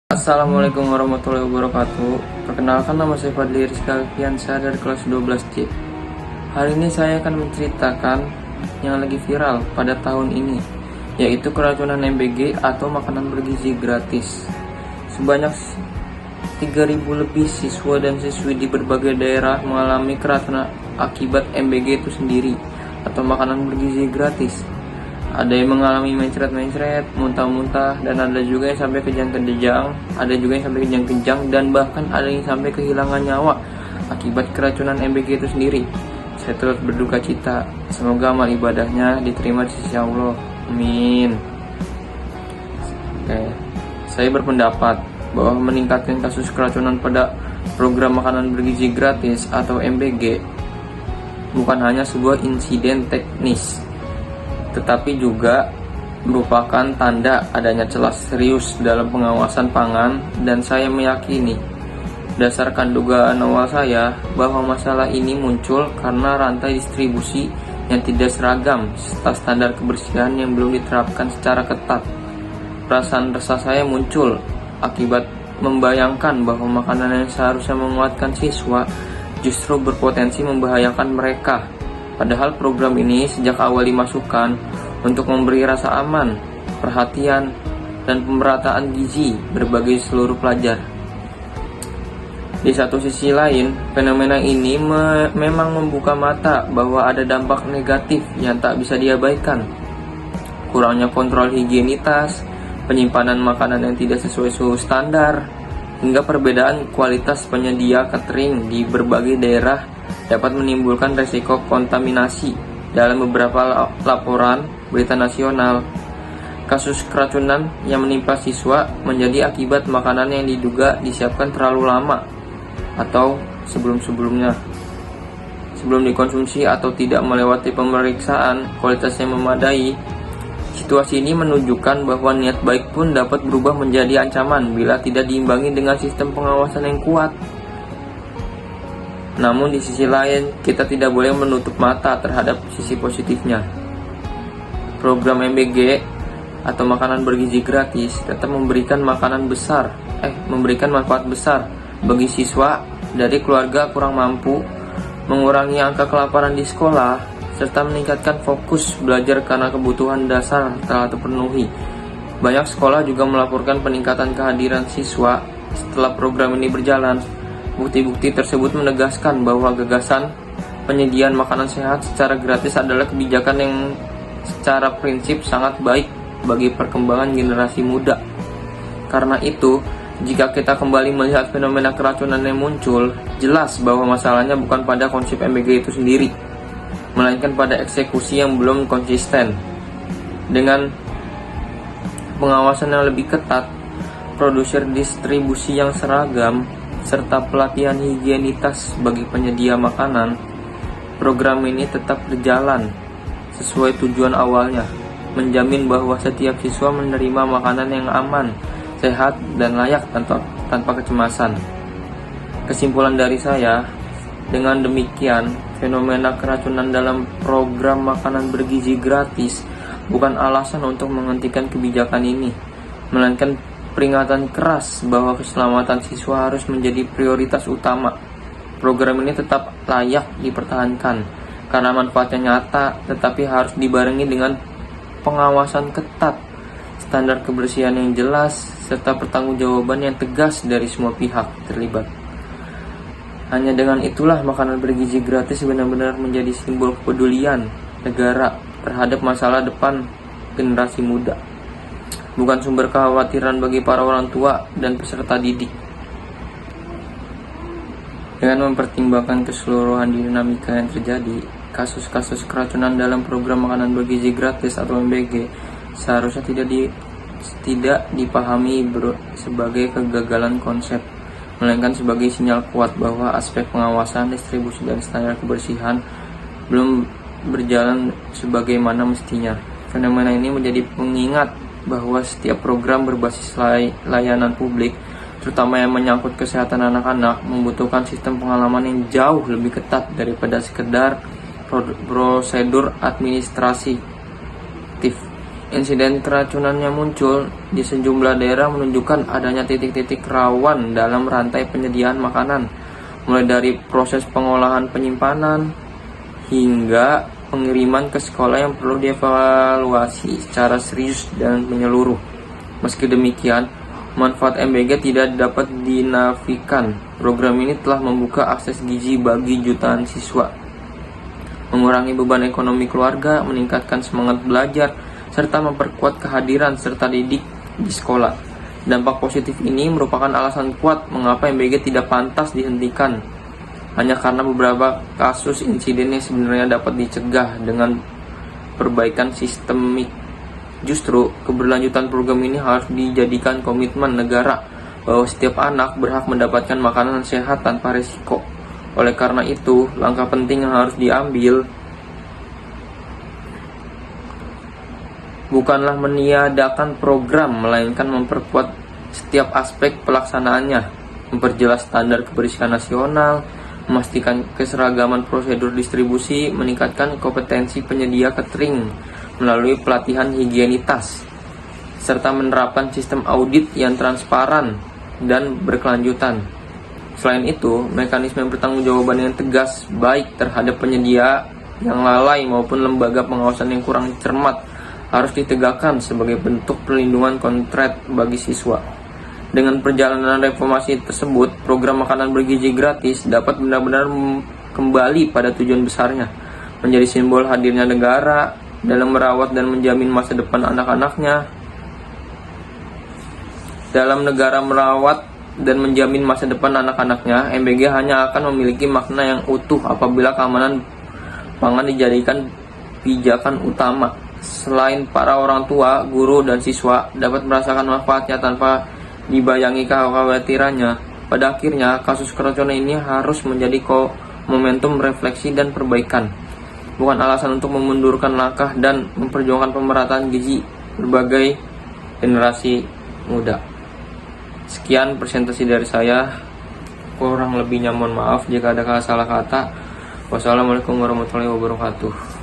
Assalamualaikum warahmatullahi wabarakatuh. Perkenalkan, nama saya Fadli Rizky Alfiansyah dari kelas 12C. Hari ini saya akan menceritakan yang lagi viral pada tahun ini, yaitu keracunan MBG atau makanan bergizi gratis. Sebanyak 3.000 lebih siswa dan siswi di berbagai daerah mengalami keracunan akibat MBG itu sendiri atau makanan bergizi gratis. Ada yang mengalami mencret-mencret, muntah-muntah, dan ada juga yang sampai kejang-kejang, ada juga yang sampai kejang-kejang, dan bahkan ada yang sampai kehilangan nyawa akibat keracunan MBG itu sendiri. Saya turut berduka cita. Semoga amal ibadahnya diterima di sisi Allah. Amin. Oke. Saya berpendapat bahwa meningkatkan kasus keracunan pada program makanan bergizi gratis atau MBG bukan hanya sebuah insiden teknis, tetapi juga merupakan tanda adanya celah serius dalam pengawasan pangan, dan saya meyakini berdasarkan dugaan awal saya bahwa masalah ini muncul karena rantai distribusi yang tidak seragam serta standar kebersihan yang belum diterapkan secara ketat. Perasaan resah saya muncul akibat membayangkan bahwa makanan yang seharusnya menguatkan siswa justru berpotensi membahayakan mereka. Padahal program ini sejak awal dimasukkan untuk memberi rasa aman, perhatian, dan pemerataan gizi berbagai seluruh pelajar. Di satu sisi lain, fenomena ini memang membuka mata bahwa ada dampak negatif yang tak bisa diabaikan. Kurangnya kontrol higienitas, penyimpanan makanan yang tidak sesuai suhu standar, hingga perbedaan kualitas penyedia catering di berbagai daerah dapat menimbulkan resiko kontaminasi. Dalam beberapa laporan berita nasional, kasus keracunan yang menimpa siswa menjadi akibat makanan yang diduga disiapkan terlalu lama atau sebelum dikonsumsi atau tidak melewati pemeriksaan kualitas yang memadai. Situasi ini menunjukkan bahwa niat baik pun dapat berubah menjadi ancaman bila tidak diimbangi dengan sistem pengawasan yang kuat. Namun di sisi lain, kita tidak boleh menutup mata terhadap sisi positifnya. Program MBG atau makanan bergizi gratis tetap memberikan memberikan manfaat besar bagi siswa dari keluarga kurang mampu, mengurangi angka kelaparan di sekolah, serta meningkatkan fokus belajar karena kebutuhan dasar telah terpenuhi. Banyak sekolah juga melaporkan peningkatan kehadiran siswa setelah program ini berjalan. Bukti-bukti tersebut menegaskan bahwa gagasan penyediaan makanan sehat secara gratis adalah kebijakan yang secara prinsip sangat baik bagi perkembangan generasi muda. Karena itu, jika kita kembali melihat fenomena keracunan yang muncul, jelas bahwa masalahnya bukan pada konsep MBG itu sendiri, melainkan pada eksekusi yang belum konsisten. Dengan pengawasan yang lebih ketat, produser distribusi yang seragam, serta pelatihan higienitas bagi penyedia makanan, program ini tetap berjalan sesuai tujuan awalnya, menjamin bahwa setiap siswa menerima makanan yang aman, sehat, dan layak tanpa kecemasan. Kesimpulan dari saya, dengan demikian, fenomena keracunan dalam program makanan bergizi gratis bukan alasan untuk menghentikan kebijakan ini, melainkan peringatan keras bahwa keselamatan siswa harus menjadi prioritas utama. Program ini tetap layak dipertahankan karena manfaatnya nyata, tetapi harus dibarengi dengan pengawasan ketat, standar kebersihan yang jelas, serta pertanggungjawaban yang tegas dari semua pihak terlibat. Hanya dengan itulah makanan bergizi gratis benar-benar menjadi simbol kepedulian negara terhadap masalah depan generasi muda, bukan sumber kekhawatiran bagi para orang tua dan peserta didik. Dengan mempertimbangkan keseluruhan dinamika yang terjadi, kasus-kasus keracunan dalam program makanan bergizi gratis atau MBG seharusnya tidak dipahami sebagai kegagalan konsep, melainkan sebagai sinyal kuat bahwa aspek pengawasan, distribusi, dan standar kebersihan belum berjalan sebagaimana mestinya. Fenomena ini menjadi pengingat bahwa setiap program berbasis layanan publik, terutama yang menyangkut kesehatan anak-anak, membutuhkan sistem pengalaman yang jauh lebih ketat daripada sekedar prosedur administratif insiden keracunannya muncul di sejumlah daerah menunjukkan adanya titik-titik rawan dalam rantai penyediaan makanan, mulai dari proses pengolahan penyimpanan hingga pengiriman ke sekolah yang perlu dievaluasi secara serius dan menyeluruh. Meski demikian, manfaat MBG tidak dapat dinafikan. Program ini telah membuka akses gizi bagi jutaan siswa, mengurangi beban ekonomi keluarga, meningkatkan semangat belajar, serta memperkuat kehadiran serta didik di sekolah. Dampak positif ini merupakan alasan kuat mengapa MBG tidak pantas dihentikan, hanya karena beberapa kasus insiden yang sebenarnya dapat dicegah dengan perbaikan sistemik. Justru, keberlanjutan program ini harus dijadikan komitmen negara bahwa setiap anak berhak mendapatkan makanan sehat tanpa risiko. Oleh karena itu, langkah penting yang harus diambil bukanlah meniadakan program, melainkan memperkuat setiap aspek pelaksanaannya, memperjelas standar kebersihan nasional, memastikan keseragaman prosedur distribusi, meningkatkan kompetensi penyedia catering melalui pelatihan higienitas, serta menerapkan sistem audit yang transparan dan berkelanjutan. Selain itu, mekanisme pertanggungjawaban yang tegas baik terhadap penyedia yang lalai maupun lembaga pengawasan yang kurang cermat harus ditegakkan sebagai bentuk perlindungan konkret bagi siswa. Dengan perjalanan reformasi tersebut, program makanan bergizi gratis dapat benar-benar kembali pada tujuan besarnya, menjadi simbol hadirnya negara dalam merawat dan menjamin masa depan anak-anaknya. Dalam negara merawat dan menjamin masa depan anak-anaknya, MBG hanya akan memiliki makna yang utuh apabila keamanan pangan dijadikan pijakan utama. Selain para orang tua, guru, dan siswa dapat merasakan manfaatnya tanpa dibayangi kekhawatirannya. Pada akhirnya, kasus keracunan ini harus menjadi momentum refleksi dan perbaikan, bukan alasan untuk memundurkan langkah dan memperjuangkan pemerataan gizi berbagai generasi muda. Sekian presentasi dari saya. Kurang lebihnya mohon maaf jika ada salah kata. Wassalamualaikum warahmatullahi wabarakatuh.